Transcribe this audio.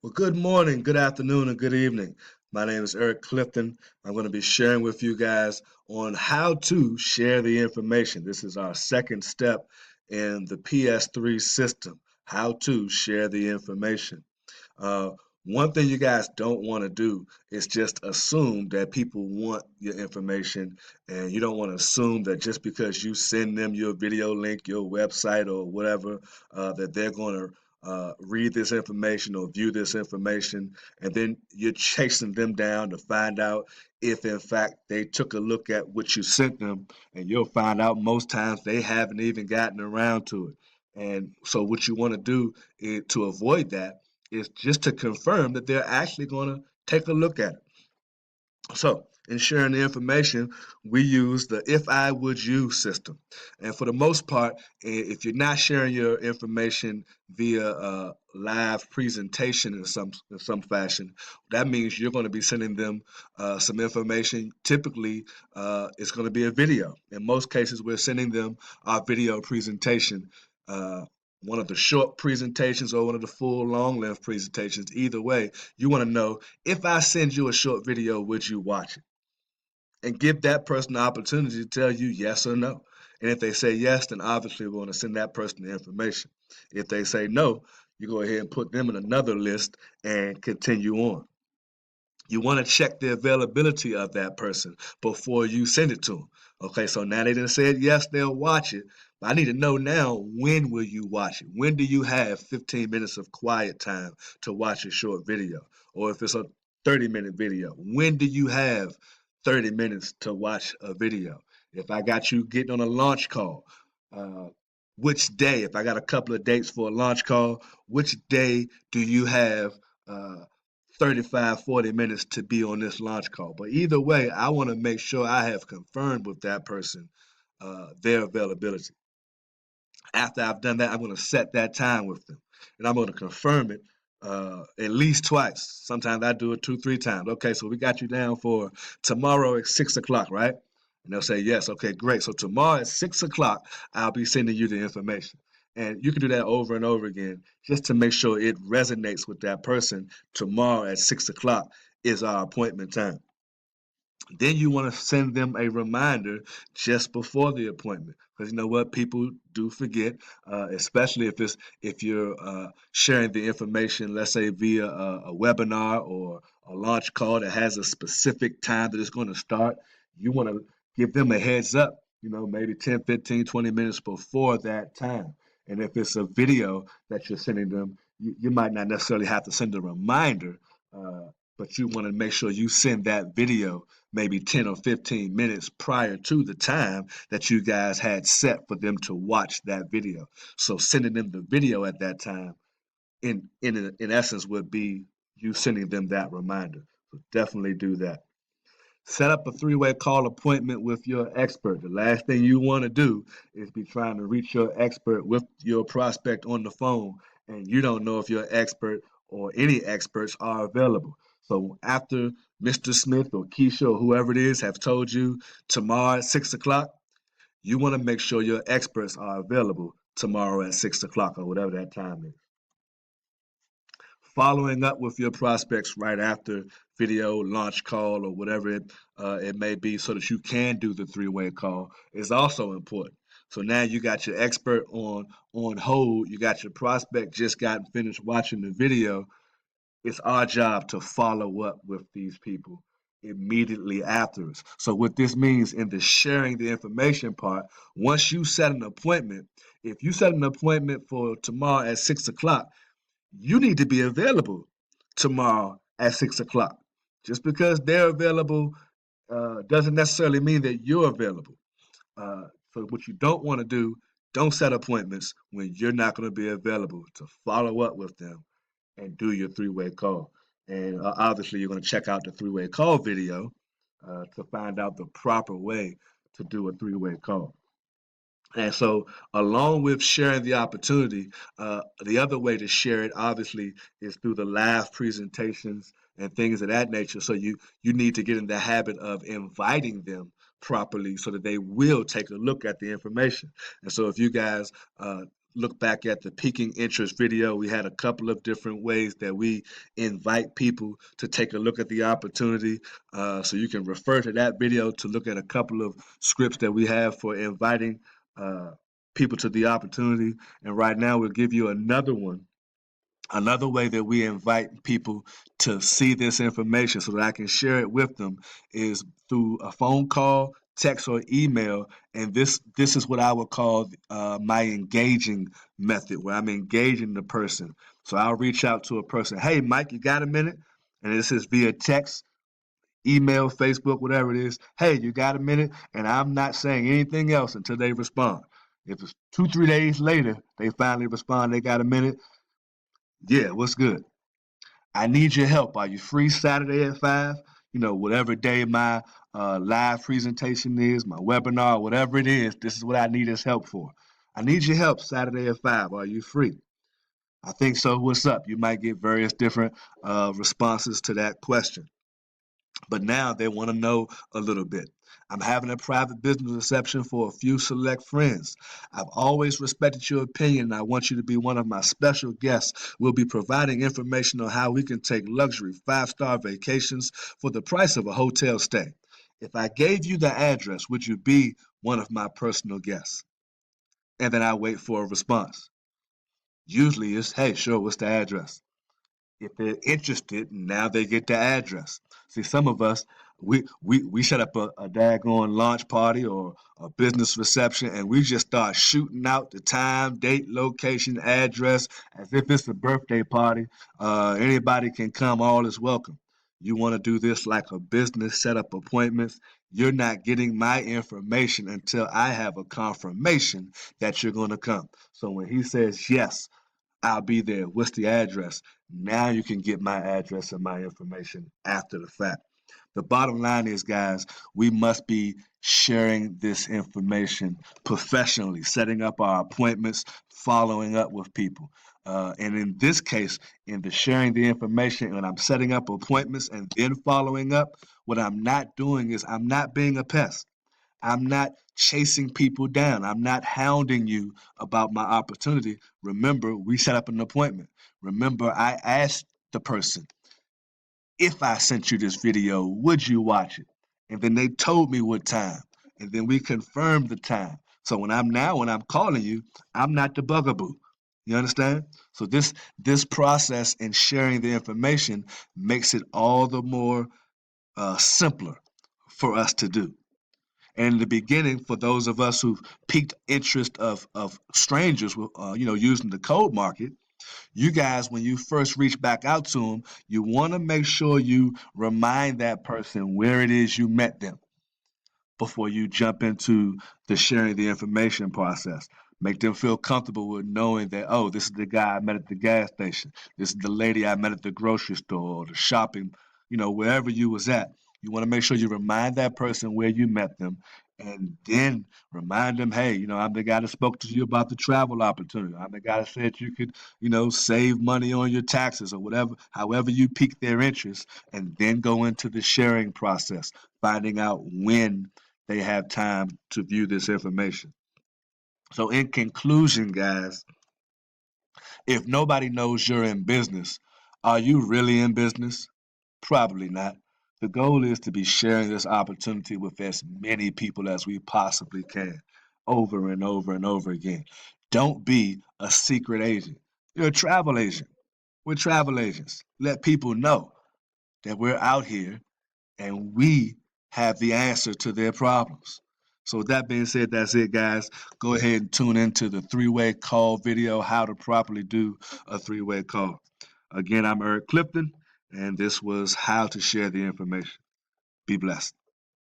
Well, good morning, good afternoon, and good evening. My name is Eric Clifton. I'm going to be sharing with you guys on how to share the information. This is our second step in the PS3 system, how to share the information. Uh, One thing you guys don't want to do is just assume that people want your information, and you don't want to assume that just because you send them your video link, your website, or whatever, that they're going to read this information or view this information, and then you're chasing them down to find out if, in fact, they took a look at what you sent them, and you'll find out most times they haven't even gotten around to it. And so, what you want to do is, to avoid that is just to confirm that they're actually going to take a look at it. So, in sharing the information, we use the if I would you system. And for the most part, if you're not sharing your information via a live presentation in some fashion, that means you're going to be sending them some information. Typically, it's going to be a video. In most cases, we're sending them our video presentation. One of the short presentations or one of the full long length presentations. Either way, you want to know if I send you a short video, would you watch it? And give that person the opportunity to tell you yes or no. And if they say yes, then obviously we want to send that person the information. If they say no, you go ahead and put them in another list and continue on. You want to check the availability of that person before you send it to them. Okay, so now they done said yes, they'll watch it. But I need to know now, when will you watch it? When do you have 15 minutes of quiet time to watch a short video? Or if it's a 30-minute video, when do you have 30 minutes to watch a video? If I got you getting on a launch call, uh, which day, if I got a couple of dates for a launch call, which day do you have 35, 40 minutes to be on this launch call? But either way, I want to make sure I have confirmed with that person their availability. After I've done that, I'm going to set that time with them, and I'm going to confirm it at least twice. Sometimes I do it two, three times. Okay, so we got you down for tomorrow at 6 o'clock, right? And they'll say yes. Okay, great. So tomorrow at 6 o'clock, I'll be sending you the information. And you can do that over and over again just to make sure it resonates with that person. Tomorrow at 6 o'clock is our appointment time. Then you want to send them a reminder just before the appointment, because you know what, people do forget, especially if you're sharing the information, let's say via a webinar or a launch call that has a specific time that it's going to start. You want to give them a heads up, maybe 10, 15, 20 minutes before that time. And if it's a video that you're sending them, you might not necessarily have to send a reminder, but you want to make sure you send that video maybe 10 or 15 minutes prior to the time that you guys had set for them to watch that video. So sending them the video at that time in essence would be you sending them that reminder. So definitely do that. Set up a three-way call appointment with your expert. The last thing you want to do is be trying to reach your expert with your prospect on the phone, and you don't know if your expert or any experts are available. So after Mr. Smith or Keisha or whoever it is have told you tomorrow at 6 o'clock, you want to make sure your experts are available tomorrow at 6 o'clock or whatever that time is. Following up with your prospects right after video launch call or whatever it may be, so that you can do the three-way call, is also important. So now you got your expert on hold, you got your prospect just gotten finished watching the video. It's our job to follow up with these people immediately afterwards. So what this means in the sharing the information part, once you set an appointment, if you set an appointment for tomorrow at 6 o'clock, you need to be available tomorrow at 6 o'clock. Just because they're available doesn't necessarily mean that you're available. So what you don't want to do, don't set appointments when you're not going to be available to follow up with them and do your three-way call. And obviously, you're going to check out the three-way call video to find out the proper way to do a three-way call. And so, along with sharing the opportunity, the other way to share it, obviously, is through the live presentations and things of that nature. So you need to get in the habit of inviting them properly so that they will take a look at the information. And so, if you guys look back at the peaking interest video, we had a couple of different ways that we invite people to take a look at the opportunity. So you can refer to that video to look at a couple of scripts that we have for inviting people to the opportunity. And right now, we'll give you another one. Another way that we invite people to see this information so that I can share it with them is through a phone call, text, or email. And this is what I would call my engaging method, where I'm engaging the person. So I'll reach out to a person. Hey, Mike, you got a minute? And this is via text, email, Facebook, whatever it is. Hey, you got a minute? And I'm not saying anything else until they respond. If it's 2, 3 days later, they finally respond, they got a minute. Yeah, what's good? I need your help. Are you free Saturday at 5? Whatever day my live presentation is, my webinar, whatever it is, this is what I need his help for. I need your help Saturday at 5. Are you free? I think so. What's up? You might get various different responses to that question. But now they want to know a little bit. I'm having a private business reception for a few select friends. I've always respected your opinion and I want you to be one of my special guests. We'll be providing information on how we can take luxury 5-star vacations for the price of a hotel stay. If I gave you the address, would you be one of my personal guests? And then I wait for a response. Usually it's, hey, sure, what's the address? If they're interested, now they get the address. See, some of us, we set up a daggone launch party or a business reception, and we just start shooting out the time, date, location, address, as if it's a birthday party. Anybody can come, all is welcome. You want to do this like a business, set up appointments. You're not getting my information until I have a confirmation that you're going to come. So when he says yes, I'll be there. What's the address? Now you can get my address and my information after the fact. The bottom line is, guys, we must be sharing this information professionally, setting up our appointments, following up with people. And in this case, in the sharing the information, and I'm setting up appointments and then following up, what I'm not doing is I'm not being a pest. I'm not chasing people down. I'm not hounding you about my opportunity. Remember, we set up an appointment. Remember, I asked the person, if I sent you this video, would you watch it? And then they told me what time. And then we confirmed the time. So when I'm calling you, I'm not the bugaboo. You understand? So this process in sharing the information makes it all the more simpler for us to do. And in the beginning, for those of us who've piqued interest of strangers, using the code market, you guys, when you first reach back out to them, you want to make sure you remind that person where it is you met them before you jump into the sharing the information process. Make them feel comfortable with knowing that, oh, this is the guy I met at the gas station. This is the lady I met at the grocery store or the shopping, wherever you was at. You want to make sure you remind that person where you met them and then remind them, hey, I'm the guy that spoke to you about the travel opportunity. I'm the guy that said you could, save money on your taxes or whatever, however you pique their interest, and then go into the sharing process, finding out when they have time to view this information. So, in conclusion, guys, if nobody knows you're in business, are you really in business? Probably not. The goal is to be sharing this opportunity with as many people as we possibly can over and over and over again. Don't be a secret agent. You're a travel agent. We're travel agents. Let people know that we're out here and we have the answer to their problems. So with that being said, that's it, guys. Go ahead and tune into the three-way call video, how to properly do a three-way call. Again, I'm Eric Clifton, and this was how to share the information. Be blessed.